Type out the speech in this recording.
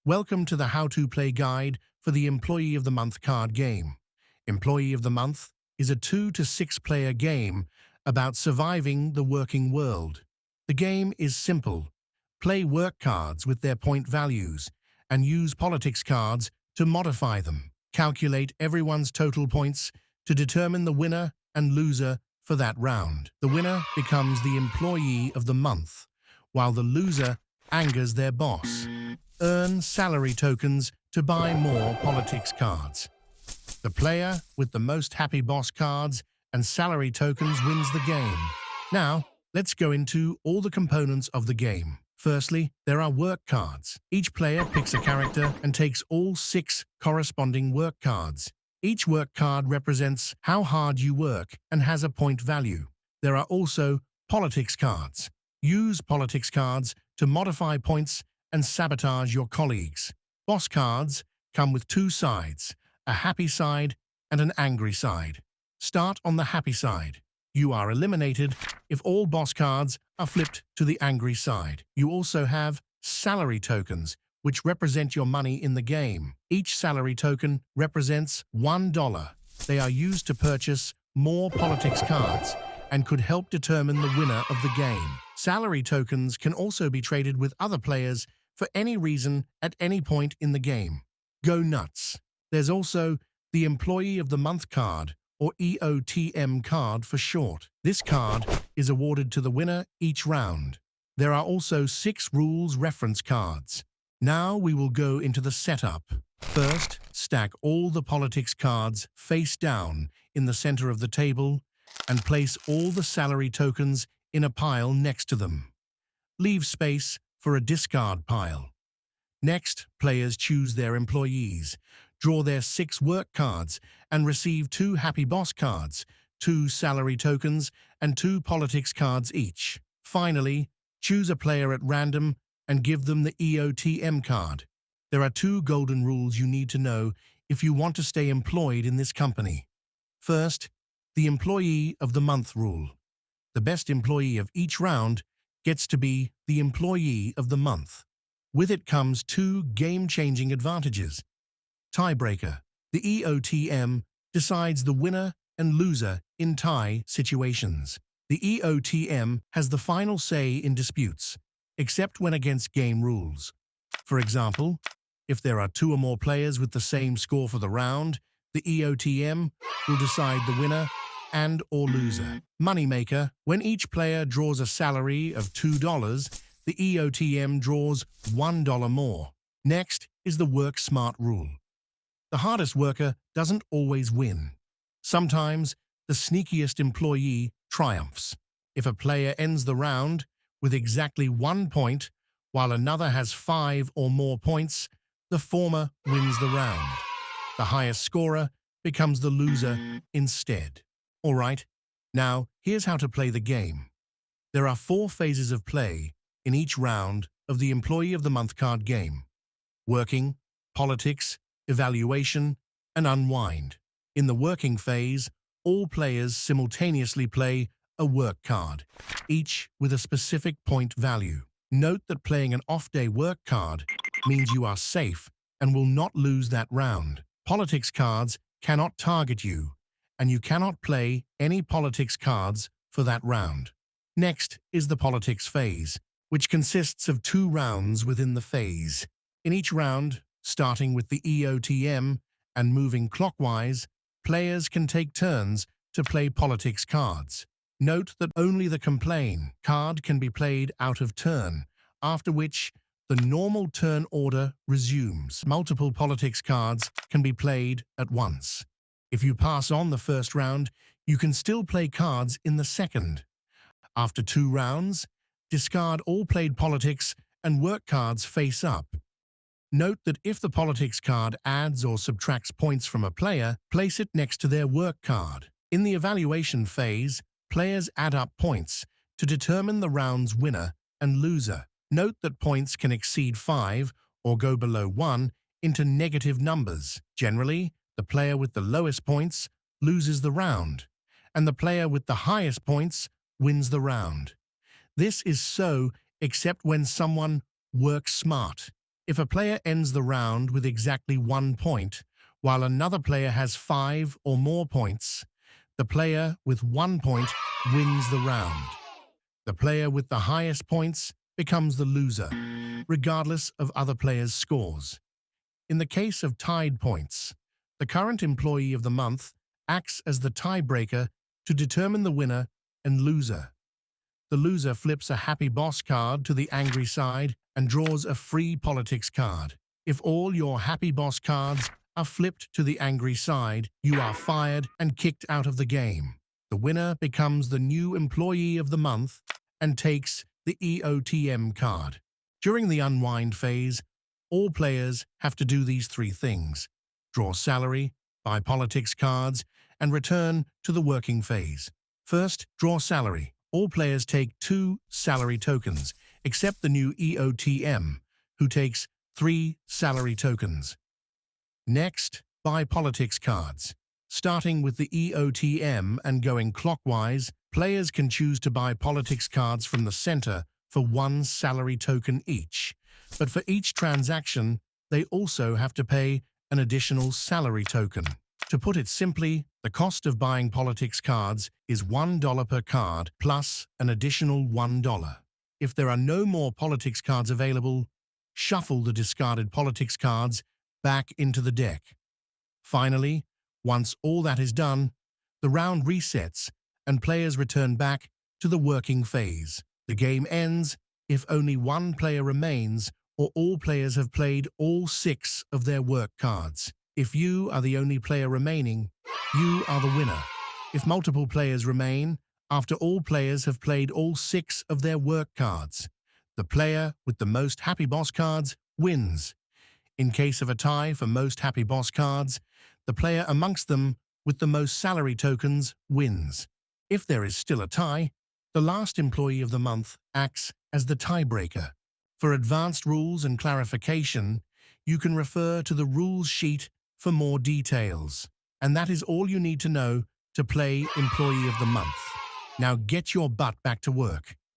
Welcome to the How to Play guide for the Employee of the Month card game. Employee of the Month is a 2 to 6 player game about surviving the working world. The game is simple. Play work cards with their point values and use politics cards to modify them. Calculate everyone's total points to determine the winner and loser for that round. The winner becomes the Employee of the Month, while the loser angers their boss. Earn salary tokens to buy more politics cards. The player with the most happy boss cards and salary tokens wins the game. Now, let's go into all the components of the game. Firstly, there are work cards. Each player picks a character and takes all 6 corresponding work cards. Each work card represents how hard you work and has a point value. There are also politics cards. Use politics cards to modify points and sabotage your colleagues. Boss cards come with 2 sides, a happy side and an angry side. Start on the happy side. You are eliminated if all boss cards are flipped to the angry side. You also have salary tokens, which represent your money in the game. Each salary token represents $1. They are used to purchase more politics cards and could help determine the winner of the game. Salary tokens can also be traded with other players for any reason at any point in the game. Go nuts! There's also the Employee of the Month card, or EOTM card for short. This card is awarded to the winner each round. There are also 6 rules reference cards. Now we will go into the setup. First, stack all the politics cards face down in the center of the table and place all the salary tokens in a pile next to them. Leave space for a discard pile. Next, players choose their employees, draw their 6 work cards, and receive 2 happy boss cards, 2 salary tokens, and 2 politics cards each. Finally, choose a player at random and give them the EOTM card. There are 2 golden rules you need to know if you want to stay employed in this company. First, the Employee of the Month rule. The best employee of each round gets to be the Employee of the Month. With it comes 2 game-changing advantages. Tiebreaker. The EOTM decides the winner and loser in tie situations. The EOTM has the final say in disputes, except when against game rules. For example, if there are 2 or more players with the same score for the round, the EOTM will decide the winner and/or loser. Moneymaker. When each player draws a salary of $2, the EOTM draws $1 more. Next is the Work Smart rule. The hardest worker doesn't always win. Sometimes the sneakiest employee triumphs. If a player ends the round with exactly 1 point, while another has 5 or more points, the former wins the round. The highest scorer becomes the loser instead. Alright, now here's how to play the game. There are 4 phases of play in each round of the Employee of the Month card game: working, politics, evaluation, and unwind. In the working phase, all players simultaneously play a work card, each with a specific point value. Note that playing an off-day work card means you are safe and will not lose that round. Politics cards cannot target you, and you cannot play any politics cards for that round. Next is the politics phase, which consists of 2 rounds within the phase. In each round, starting with the EOTM and moving clockwise, players can take turns to play politics cards. Note that only the complain card can be played out of turn, after which the normal turn order resumes. Multiple politics cards can be played at once. If you pass on the first round, you can still play cards in the second. After 2 rounds, discard all played politics and work cards face up. Note that if the politics card adds or subtracts points from a player, place it next to their work card. In the evaluation phase, players add up points to determine the round's winner and loser. Note that points can exceed 5 or go below 1 into negative numbers. Generally, the player with the lowest points loses the round, and the player with the highest points wins the round. This is so except when someone works smart. If a player ends the round with exactly 1 point, while another player has 5 or more points, the player with 1 point wins the round. The player with the highest points becomes the loser, regardless of other players' scores. In the case of tied points, the current employee of the month acts as the tiebreaker to determine the winner and loser. The loser flips a happy boss card to the angry side and draws a free politics card. If all your happy boss cards are flipped to the angry side, you are fired and kicked out of the game. The winner becomes the new employee of the month and takes the EOTM card. During the unwind phase, all players have to do these 3 things: draw salary, buy politics cards, and return to the working phase. First, draw salary. All players take 2 salary tokens, except the new EOTM, who takes 3 salary tokens. Next, buy politics cards. Starting with the EOTM and going clockwise, players can choose to buy politics cards from the center for 1 salary token each. But for each transaction, they also have to pay an additional salary token. To put it simply, the cost of buying politics cards is $1 per card plus an additional $1. If there are no more politics cards available, shuffle the discarded politics cards back into the deck. Finally, once all that is done, the round resets and players return back to the working phase. The game ends if only 1 player remains or all players have played all 6 of their work cards. If you are the only player remaining, you are the winner. If multiple players remain, after all players have played all 6 of their work cards, the player with the most happy boss cards wins. In case of a tie for most happy boss cards, the player amongst them with the most salary tokens wins. If there is still a tie, the last employee of the month acts as the tiebreaker. For advanced rules and clarification, you can refer to the rules sheet for more details. And that is all you need to know to play Employee of the Month. Now get your butt back to work.